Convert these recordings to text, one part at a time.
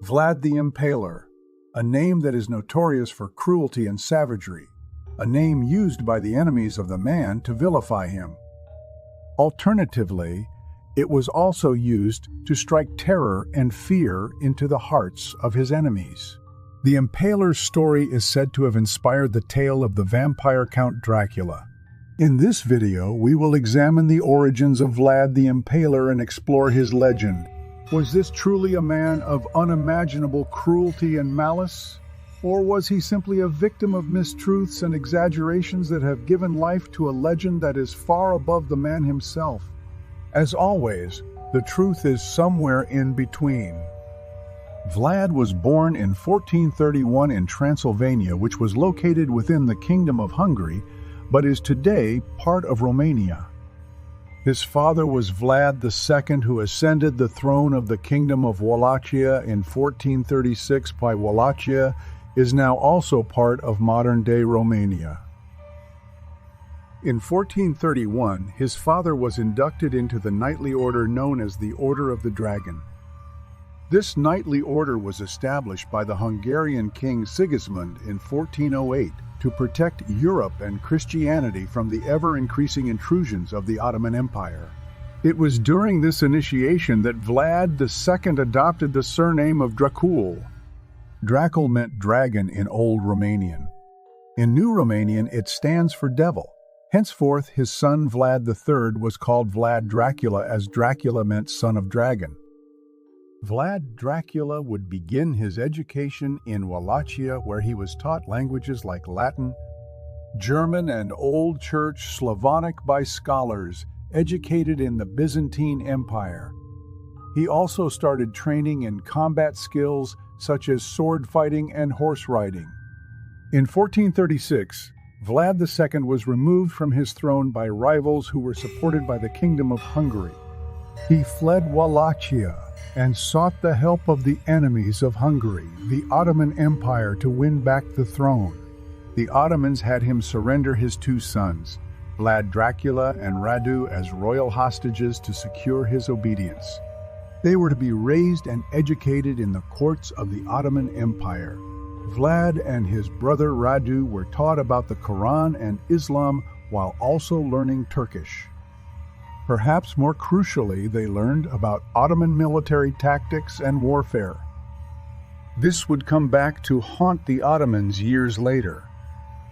Vlad the Impaler, a name that is notorious for cruelty and savagery, a name used by the enemies of the man to vilify him. Alternatively, it was also used to strike terror and fear into the hearts of his enemies. The Impaler's story is said to have inspired the tale of the vampire Count Dracula. In this video, we will examine the origins of Vlad the Impaler and explore his legend. Was this truly a man of unimaginable cruelty and malice? Or was he simply a victim of mistruths and exaggerations that have given life to a legend that is far above the man himself? As always, the truth is somewhere in between. Vlad was born in 1431 in Transylvania, which was located within the Kingdom of Hungary, but is today part of Romania. His father was Vlad II, who ascended the throne of the Kingdom of Wallachia in 1436. Wallachia is now also part of modern-day Romania. In 1431, his father was inducted into the knightly order known as the Order of the Dragon. This knightly order was established by the Hungarian king Sigismund in 1408 to protect Europe and Christianity from the ever-increasing intrusions of the Ottoman Empire. It was during this initiation that Vlad II adopted the surname of Dracul. Dracul meant dragon in Old Romanian. In New Romanian, it stands for devil. Henceforth, his son Vlad III was called Vlad Dracula, as Dracula meant son of dragon. Vlad Dracula would begin his education in Wallachia, where he was taught languages like Latin, German, and Old Church Slavonic by scholars educated in the Byzantine Empire. He also started training in combat skills such as sword fighting and horse riding. In 1436, Vlad II was removed from his throne by rivals who were supported by the Kingdom of Hungary. He fled Wallachia and sought the help of the enemies of Hungary, the Ottoman Empire, to win back the throne. The Ottomans had him surrender his two sons, Vlad Dracula and Radu, as royal hostages to secure his obedience. They were to be raised and educated in the courts of the Ottoman Empire. Vlad and his brother Radu were taught about the Quran and Islam while also learning Turkish. Perhaps more crucially, they learned about Ottoman military tactics and warfare. This would come back to haunt the Ottomans years later.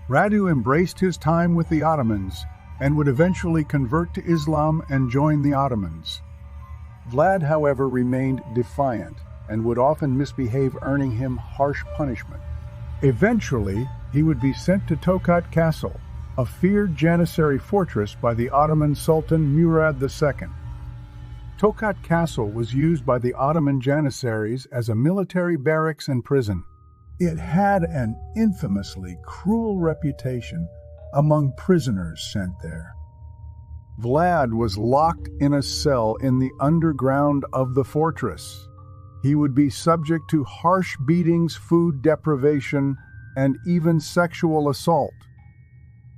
Radu embraced his time with the Ottomans and would eventually convert to Islam and join the Ottomans. Vlad, however, remained defiant and would often misbehave, earning him harsh punishment. Eventually, he would be sent to Tokat Castle, a feared Janissary fortress by the Ottoman Sultan Murad II. Tokat Castle was used by the Ottoman Janissaries as a military barracks and prison. It had an infamously cruel reputation among prisoners sent there. Vlad was locked in a cell in the underground of the fortress. He would be subject to harsh beatings, food deprivation, and even sexual assault.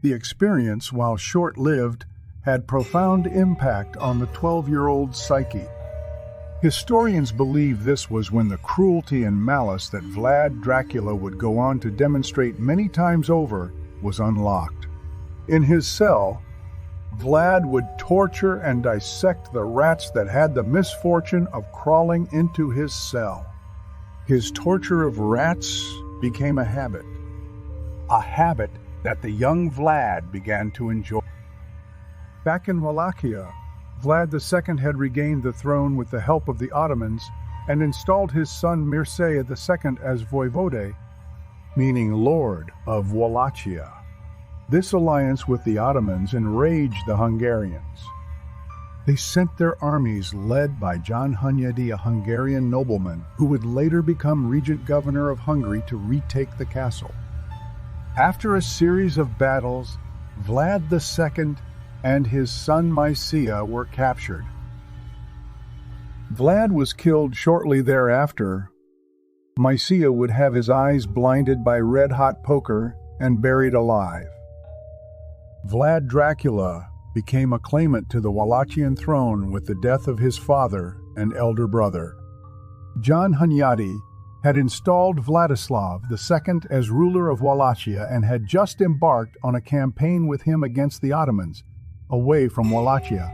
The experience, while short-lived, had profound impact on the 12-year-old's psyche. Historians believe this was when the cruelty and malice that Vlad Dracula would go on to demonstrate many times over was unlocked. In his cell, Vlad would torture and dissect the rats that had the misfortune of crawling into his cell. His torture of rats became a habit that the young Vlad began to enjoy. Back in Wallachia, Vlad II had regained the throne with the help of the Ottomans and installed his son Mircea II as voivode, meaning Lord of Wallachia. This alliance with the Ottomans enraged the Hungarians. They sent their armies led by John Hunyadi, a Hungarian nobleman who would later become regent governor of Hungary, to retake the castle. After a series of battles, Vlad II and his son Mircea were captured. Vlad was killed shortly thereafter. Mircea would have his eyes blinded by red-hot poker and buried alive. Vlad Dracula became a claimant to the Wallachian throne with the death of his father and elder brother. John Hunyadi had installed Vladislav II as ruler of Wallachia and had just embarked on a campaign with him against the Ottomans, away from Wallachia.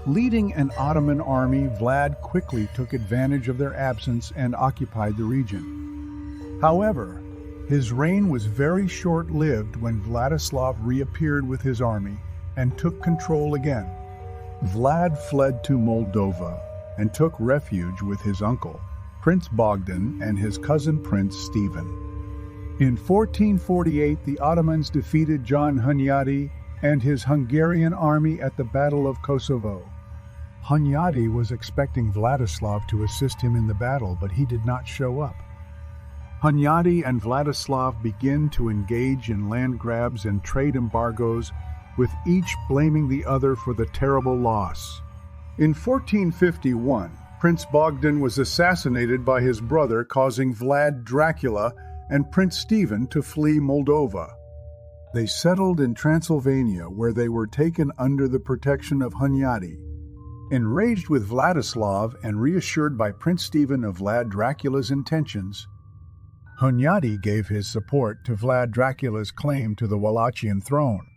Leading an Ottoman army, Vlad quickly took advantage of their absence and occupied the region. However, his reign was very short-lived when Vladislav reappeared with his army and took control again. Vlad fled to Moldova and took refuge with his uncle, Prince Bogdan, and his cousin Prince Stephen. In 1448, the Ottomans defeated John Hunyadi and his Hungarian army at the Battle of Kosovo. Hunyadi was expecting Vladislav to assist him in the battle, but he did not show up. Hunyadi and Vladislav begin to engage in land grabs and trade embargoes, with each blaming the other for the terrible loss. In 1451, Prince Bogdan was assassinated by his brother, causing Vlad Dracula and Prince Stephen to flee Moldova. They settled in Transylvania, where they were taken under the protection of Hunyadi. Enraged with Vladislav and reassured by Prince Stephen of Vlad Dracula's intentions, Hunyadi gave his support to Vlad Dracula's claim to the Wallachian throne.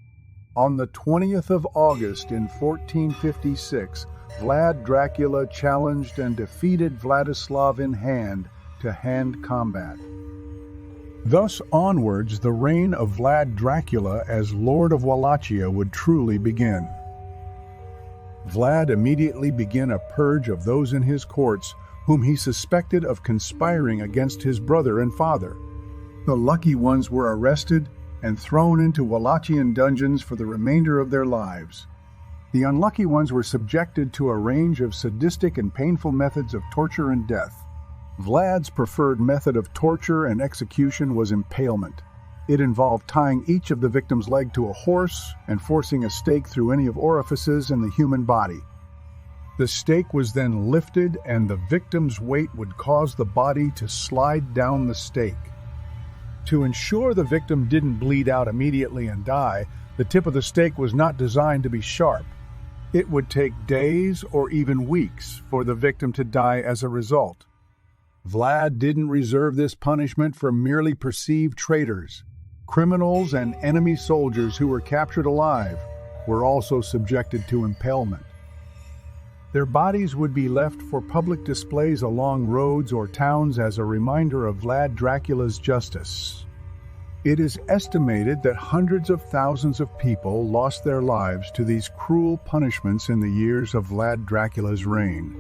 On the 20th of August in 1456, Vlad Dracula challenged and defeated Vladislav in hand-to-hand combat. Thus onwards, the reign of Vlad Dracula as Lord of Wallachia would truly begin. Vlad immediately began a purge of those in his courts whom he suspected of conspiring against his brother and father. The lucky ones were arrested and thrown into Wallachian dungeons for the remainder of their lives. The unlucky ones were subjected to a range of sadistic and painful methods of torture and death. Vlad's preferred method of torture and execution was impalement. It involved tying each of the victim's leg to a horse and forcing a stake through any of orifices in the human body. The stake was then lifted, and the victim's weight would cause the body to slide down the stake. To ensure the victim didn't bleed out immediately and die, the tip of the stake was not designed to be sharp. It would take days or even weeks for the victim to die as a result. Vlad didn't reserve this punishment for merely perceived traitors. Criminals and enemy soldiers who were captured alive were also subjected to impalement. Their bodies would be left for public displays along roads or towns as a reminder of Vlad Dracula's justice. It is estimated that hundreds of thousands of people lost their lives to these cruel punishments in the years of Vlad Dracula's reign.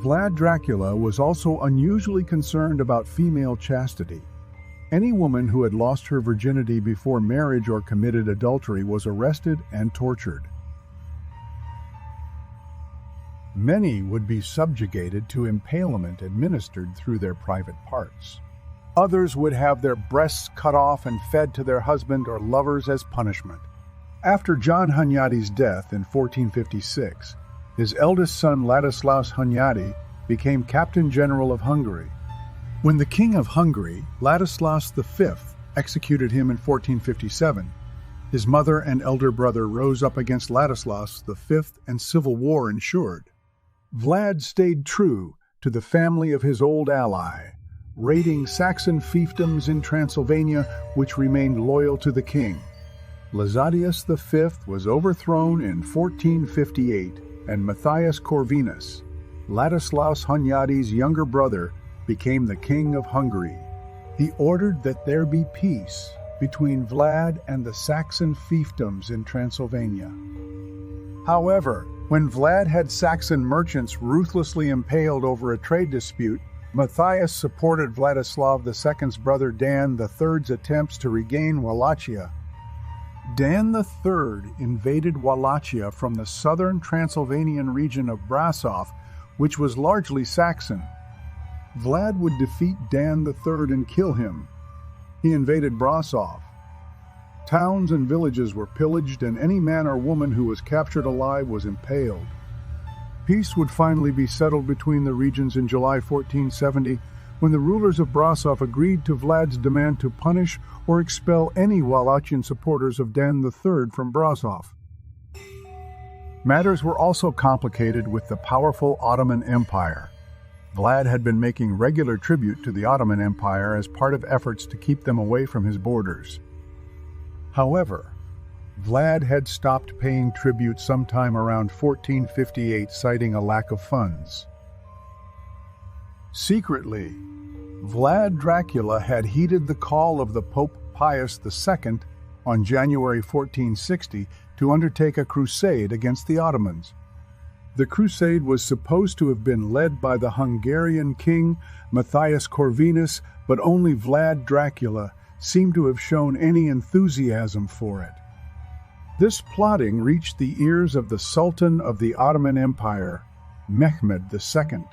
Vlad Dracula was also unusually concerned about female chastity. Any woman who had lost her virginity before marriage or committed adultery was arrested and tortured. Many would be subjugated to impalement administered through their private parts. Others would have their breasts cut off and fed to their husband or lovers as punishment. After John Hunyadi's death in 1456, his eldest son Ladislaus Hunyadi became Captain General of Hungary. When the King of Hungary, Ladislaus V, executed him in 1457, his mother and elder brother rose up against Ladislaus V, and civil war ensued. Vlad stayed true to the family of his old ally, raiding Saxon fiefdoms in Transylvania, which remained loyal to the king. Lazadeus V was overthrown in 1458, and Matthias Corvinus, Ladislaus Hunyadi's younger brother, became the king of Hungary. He ordered that there be peace between Vlad and the Saxon fiefdoms in Transylvania. However, when Vlad had Saxon merchants ruthlessly impaled over a trade dispute, Matthias supported Vladislav II's brother Dan III's attempts to regain Wallachia. Dan III invaded Wallachia from the southern Transylvanian region of Brasov, which was largely Saxon. Vlad would defeat Dan III and kill him. He invaded Brasov. Towns and villages were pillaged, and any man or woman who was captured alive was impaled. Peace would finally be settled between the regions in July 1470, when the rulers of Brasov agreed to Vlad's demand to punish or expel any Wallachian supporters of Dan III from Brasov. Matters were also complicated with the powerful Ottoman Empire. Vlad had been making regular tribute to the Ottoman Empire as part of efforts to keep them away from his borders. However, Vlad had stopped paying tribute sometime around 1458, citing a lack of funds. Secretly, Vlad Dracula had heeded the call of the Pope Pius II on January 1460 to undertake a crusade against the Ottomans. The crusade was supposed to have been led by the Hungarian king Matthias Corvinus, but only Vlad Dracula seemed to have shown any enthusiasm for it. This plotting reached the ears of the Sultan of the Ottoman Empire, Mehmed II.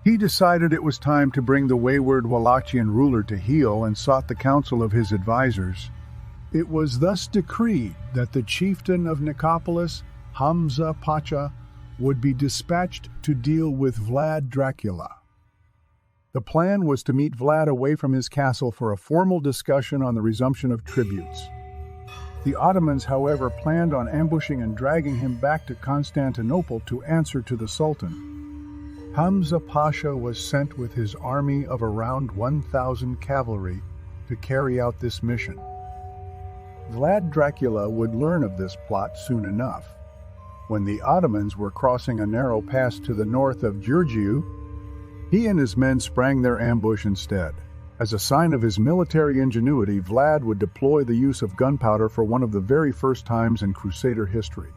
He decided it was time to bring the wayward Wallachian ruler to heel and sought the counsel of his advisors. It was thus decreed that the chieftain of Nicopolis, Hamza Pasha, would be dispatched to deal with Vlad Dracula. The plan was to meet Vlad away from his castle for a formal discussion on the resumption of tributes. The Ottomans, however, planned on ambushing and dragging him back to Constantinople to answer to the Sultan. Hamza Pasha was sent with his army of around 1,000 cavalry to carry out this mission. Vlad Dracula would learn of this plot soon enough. When the Ottomans were crossing a narrow pass to the north of Giurgiu, he and his men sprang their ambush instead. As a sign of his military ingenuity, Vlad would deploy the use of gunpowder for one of the very first times in Crusader history.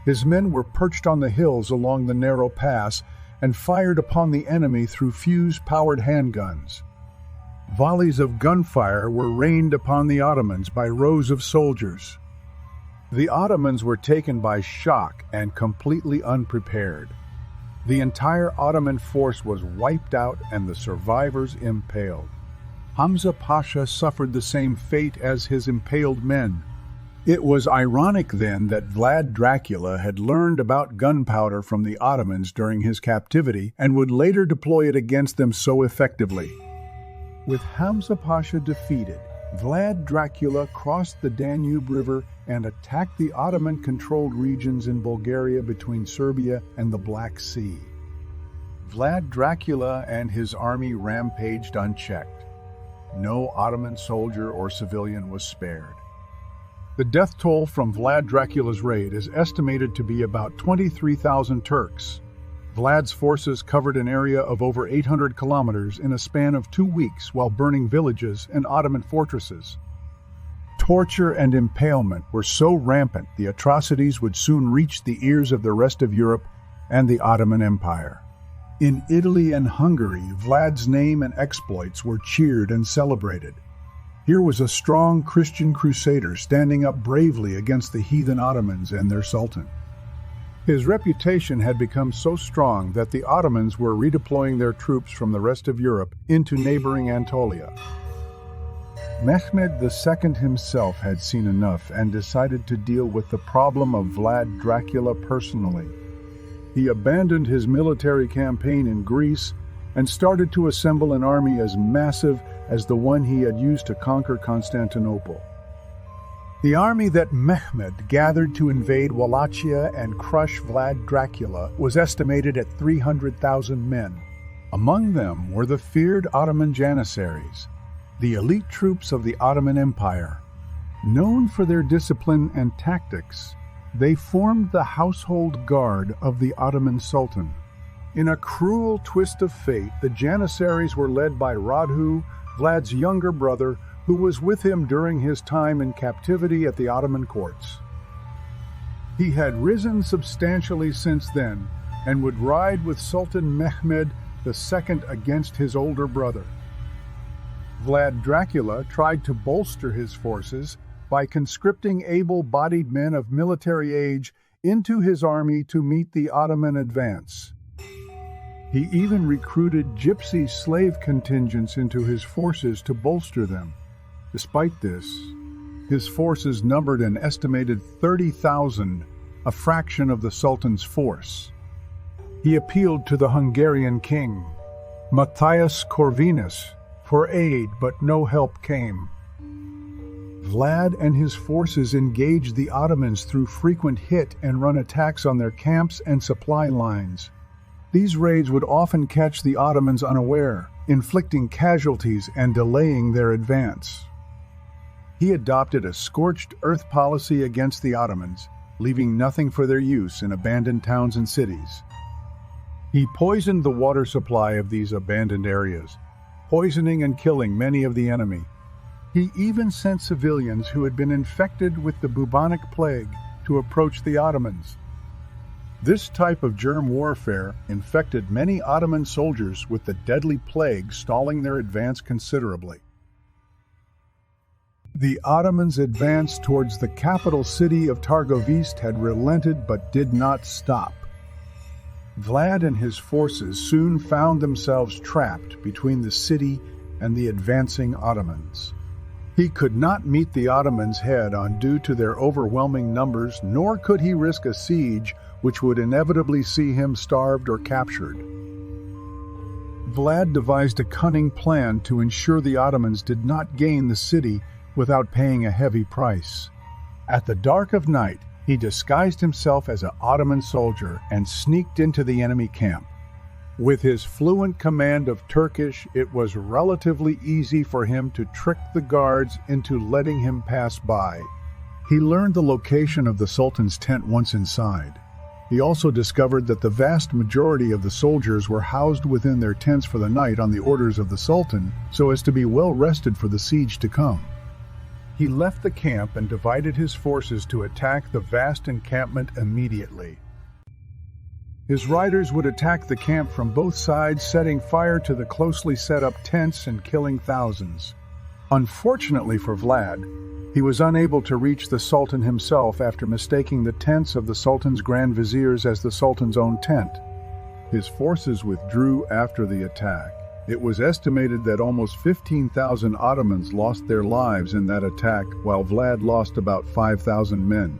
His men were perched on the hills along the narrow pass and fired upon the enemy through fuse-powered handguns. Volleys of gunfire were rained upon the Ottomans by rows of soldiers. The Ottomans were taken by shock and completely unprepared. The entire Ottoman force was wiped out and the survivors impaled. Hamza Pasha suffered the same fate as his impaled men. It was ironic then that Vlad Dracula had learned about gunpowder from the Ottomans during his captivity and would later deploy it against them so effectively. With Hamza Pasha defeated, Vlad Dracula crossed the Danube River and attacked the Ottoman-controlled regions in Bulgaria between Serbia and the Black Sea. Vlad Dracula and his army rampaged unchecked. No Ottoman soldier or civilian was spared. The death toll from Vlad Dracula's raid is estimated to be about 23,000 Turks. Vlad's forces covered an area of over 800 kilometers in a span of 2 weeks while burning villages and Ottoman fortresses. Torture and impalement were so rampant the atrocities would soon reach the ears of the rest of Europe and the Ottoman Empire. In Italy and Hungary, Vlad's name and exploits were cheered and celebrated. Here was a strong Christian crusader standing up bravely against the heathen Ottomans and their sultan. His reputation had become so strong that the Ottomans were redeploying their troops from the rest of Europe into neighboring Anatolia. Mehmed II himself had seen enough and decided to deal with the problem of Vlad Dracula personally. He abandoned his military campaign in Greece and started to assemble an army as massive as the one he had used to conquer Constantinople. The army that Mehmed gathered to invade Wallachia and crush Vlad Dracula was estimated at 300,000 men. Among them were the feared Ottoman Janissaries, the elite troops of the Ottoman Empire. Known for their discipline and tactics, they formed the household guard of the Ottoman Sultan. In a cruel twist of fate, the Janissaries were led by Radhu, Vlad's younger brother, who was with him during his time in captivity at the Ottoman courts. He had risen substantially since then and would ride with Sultan Mehmed II against his older brother. Vlad Dracula tried to bolster his forces by conscripting able-bodied men of military age into his army to meet the Ottoman advance. He even recruited gypsy slave contingents into his forces to bolster them. Despite this, his forces numbered an estimated 30,000, a fraction of the Sultan's force. He appealed to the Hungarian king, Matthias Corvinus, for aid, but no help came. Vlad and his forces engaged the Ottomans through frequent hit-and-run attacks on their camps and supply lines. These raids would often catch the Ottomans unaware, inflicting casualties and delaying their advance. He adopted a scorched earth policy against the Ottomans, leaving nothing for their use in abandoned towns and cities. He poisoned the water supply of these abandoned areas, poisoning and killing many of the enemy. He even sent civilians who had been infected with the bubonic plague to approach the Ottomans. This type of germ warfare infected many Ottoman soldiers with the deadly plague, stalling their advance considerably. The Ottomans' advance towards the capital city of Targovist had relented but did not stop. Vlad and his forces soon found themselves trapped between the city and the advancing Ottomans. He could not meet the Ottomans head-on due to their overwhelming numbers, nor could he risk a siege which would inevitably see him starved or captured. Vlad devised a cunning plan to ensure the Ottomans did not gain the city without paying a heavy price. At the dark of night, he disguised himself as an Ottoman soldier and sneaked into the enemy camp. With his fluent command of Turkish, it was relatively easy for him to trick the guards into letting him pass by. He learned the location of the Sultan's tent once inside. He also discovered that the vast majority of the soldiers were housed within their tents for the night on the orders of the Sultan, so as to be well rested for the siege to come. He left the camp and divided his forces to attack the vast encampment immediately. His riders would attack the camp from both sides, setting fire to the closely set up tents and killing thousands. Unfortunately for Vlad, he was unable to reach the Sultan himself after mistaking the tents of the Sultan's Grand Viziers as the Sultan's own tent. His forces withdrew after the attack. It was estimated that almost 15,000 Ottomans lost their lives in that attack, while Vlad lost about 5,000 men.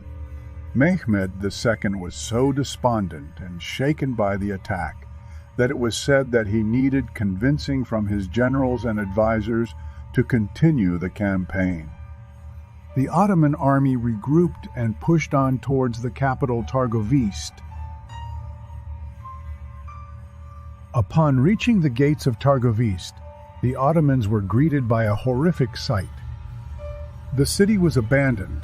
Mehmed II was so despondent and shaken by the attack that it was said that he needed convincing from his generals and advisors to continue the campaign. The Ottoman army regrouped and pushed on towards the capital Targovist. Upon reaching the gates of Targovist, the Ottomans were greeted by a horrific sight. The city was abandoned.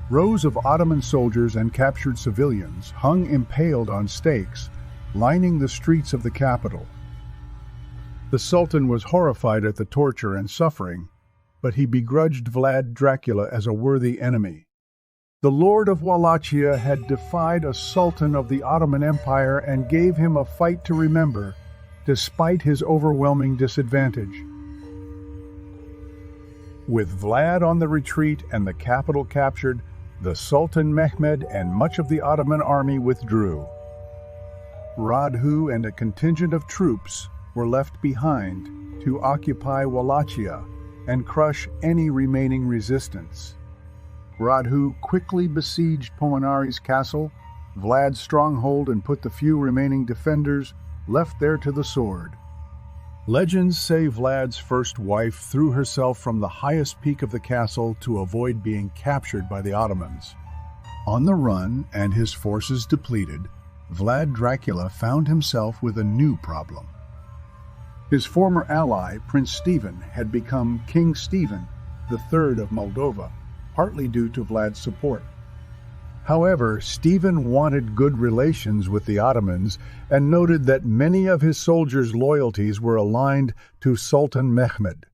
Rows of Ottoman soldiers and captured civilians hung impaled on stakes, lining the streets of the capital. The Sultan was horrified at the torture and suffering, but he begrudged Vlad Dracula as a worthy enemy. The Lord of Wallachia had defied a Sultan of the Ottoman Empire and gave him a fight to remember, despite his overwhelming disadvantage. With Vlad on the retreat and the capital captured, the Sultan Mehmed and much of the Ottoman army withdrew. Radhu and a contingent of troops were left behind to occupy Wallachia and crush any remaining resistance. Radhu quickly besieged Poenari's castle, Vlad's stronghold, and put the few remaining defenders left there to the sword. Legends say Vlad's first wife threw herself from the highest peak of the castle to avoid being captured by the Ottomans. On the run and his forces depleted, Vlad Dracula found himself with a new problem. His former ally, Prince Stephen, had become King Stephen III of Moldova, partly due to Vlad's support. However, Stephen wanted good relations with the Ottomans and noted that many of his soldiers' loyalties were aligned to Sultan Mehmed.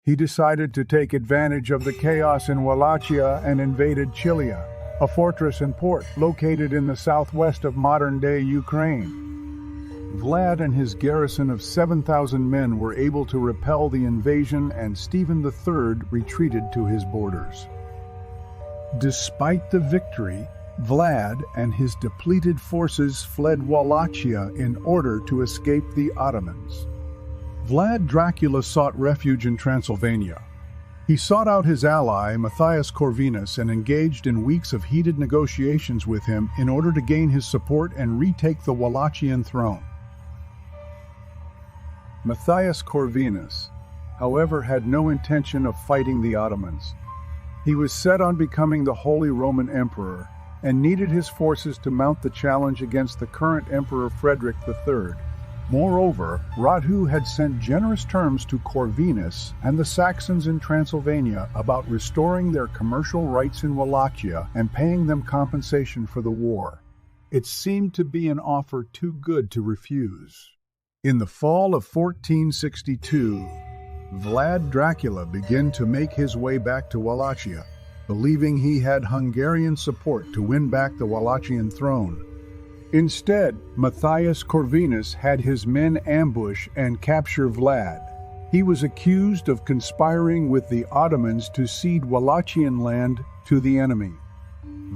He decided to take advantage of the chaos in Wallachia and invaded Chilia, a fortress and port located in the southwest of modern-day Ukraine. Vlad and his garrison of 7,000 men were able to repel the invasion, and Stephen III retreated to his borders. Despite the victory, Vlad and his depleted forces fled Wallachia in order to escape the Ottomans. Vlad Dracula sought refuge in Transylvania. He sought out his ally, Matthias Corvinus, and engaged in weeks of heated negotiations with him in order to gain his support and retake the Wallachian throne. Matthias Corvinus, however, had no intention of fighting the Ottomans. He was set on becoming the Holy Roman Emperor and needed his forces to mount the challenge against the current Emperor Frederick III. Moreover, Radhu had sent generous terms to Corvinus and the Saxons in Transylvania about restoring their commercial rights in Wallachia and paying them compensation for the war. It seemed to be an offer too good to refuse. In the fall of 1462, Vlad Dracula began to make his way back to Wallachia, believing he had Hungarian support to win back the Wallachian throne. Instead, Matthias Corvinus had his men ambush and capture Vlad. He was accused of conspiring with the Ottomans to cede Wallachian land to the enemy.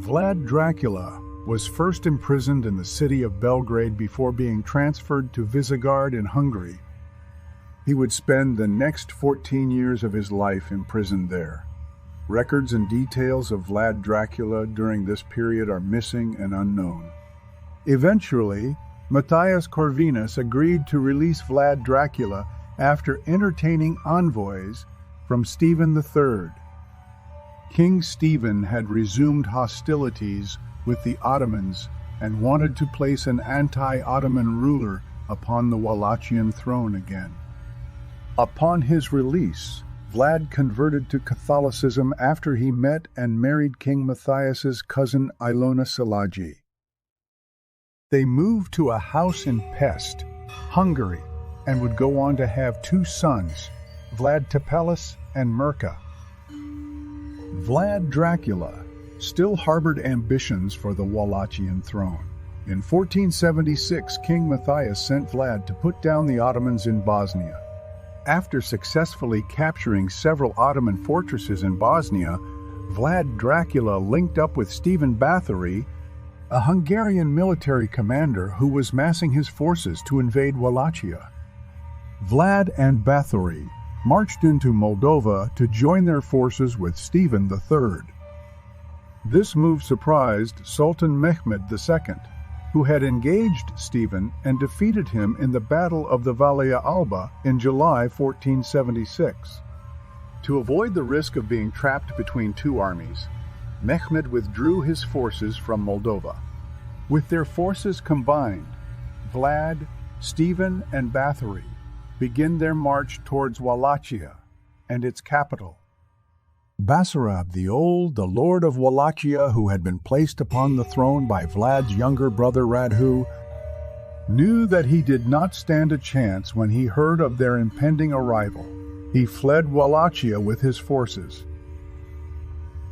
Vlad Dracula was first imprisoned in the city of Belgrade before being transferred to Visegrad in Hungary. He would spend the next 14 years of his life imprisoned there. Records and details of Vlad Dracula during this period are missing and unknown. Eventually, Matthias Corvinus agreed to release Vlad Dracula after entertaining envoys from Stephen III. King Stephen had resumed hostilities with the Ottomans and wanted to place an anti-Ottoman ruler upon the Wallachian throne again. Upon his release, Vlad converted to Catholicism after he met and married King Matthias's cousin Ilona Szilágyi. They moved to a house in Pest, Hungary, and would go on to have two sons, Vlad Tepelus and Mirka. Vlad Dracula still harbored ambitions for the Wallachian throne. In 1476, King Matthias sent Vlad to put down the Ottomans in Bosnia. After successfully capturing several Ottoman fortresses in Bosnia, Vlad Dracula linked up with Stephen Bathory, a Hungarian military commander who was massing his forces to invade Wallachia. Vlad and Bathory marched into Moldova to join their forces with Stephen III. This move surprised Sultan Mehmed II, who had engaged Stephen and defeated him in the Battle of the Valia Alba in July 1476. To avoid the risk of being trapped between two armies, Mehmed withdrew his forces from Moldova. With their forces combined, Vlad, Stephen, and Bathory begin their march towards Wallachia and its capital. Basarab the Old, the lord of Wallachia, who had been placed upon the throne by Vlad's younger brother Radhu, knew that he did not stand a chance when he heard of their impending arrival. He fled Wallachia with his forces.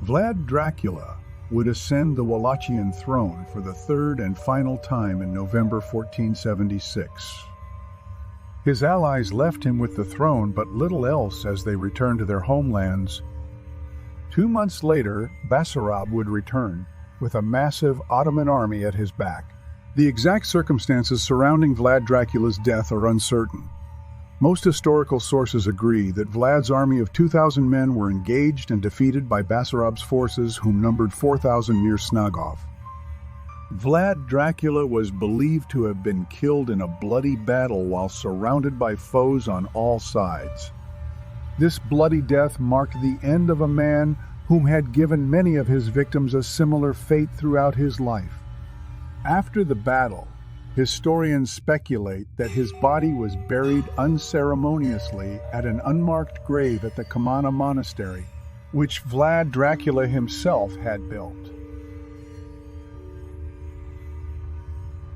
Vlad Dracula would ascend the Wallachian throne for the third and final time in November 1476. His allies left him with the throne but little else as they returned to their homelands. 2 months later, Basarab would return, with a massive Ottoman army at his back. The exact circumstances surrounding Vlad Dracula's death are uncertain. Most historical sources agree that Vlad's army of 2,000 men were engaged and defeated by Basarab's forces, whom numbered 4,000 near Snagov. Vlad Dracula was believed to have been killed in a bloody battle while surrounded by foes on all sides. This bloody death marked the end of a man whom had given many of his victims a similar fate throughout his life. After the battle, historians speculate that his body was buried unceremoniously at an unmarked grave at the Kamana Monastery, which Vlad Dracula himself had built.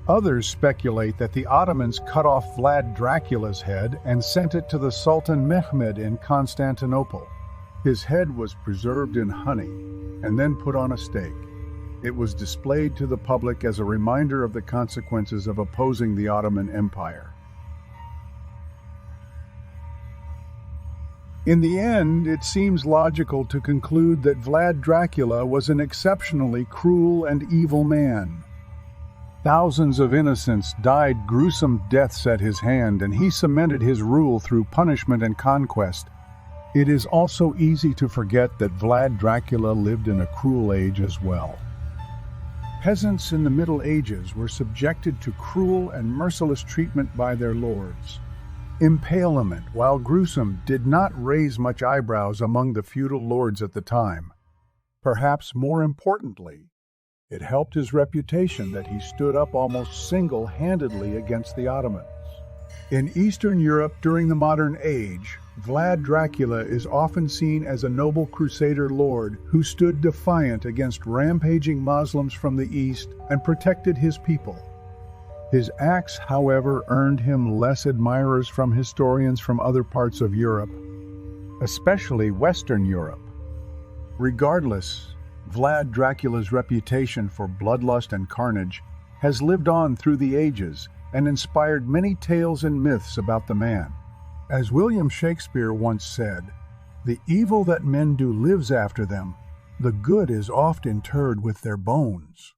Others speculate that the Ottomans cut off Vlad Dracula's head and sent it to the Sultan Mehmed in Constantinople. His head was preserved in honey and then put on a stake. It was displayed to the public as a reminder of the consequences of opposing the Ottoman Empire. In the end, it seems logical to conclude that Vlad Dracula was an exceptionally cruel and evil man. Thousands of innocents died gruesome deaths at his hand, and he cemented his rule through punishment and conquest. It is also easy to forget that Vlad Dracula lived in a cruel age as well. Peasants in the Middle Ages were subjected to cruel and merciless treatment by their lords. Impalement, while gruesome, did not raise much eyebrows among the feudal lords at the time. Perhaps more importantly, It helped his reputation that he stood up almost single-handedly against the Ottomans. In Eastern Europe during the modern age, Vlad Dracula is often seen as a noble crusader lord who stood defiant against rampaging Muslims from the east and protected his people. His acts, however, earned him less admirers from historians from other parts of Europe, especially Western Europe. Regardless, Vlad Dracula's reputation for bloodlust and carnage has lived on through the ages and inspired many tales and myths about the man. As William Shakespeare once said, "The evil that men do lives after them, the good is oft interred with their bones."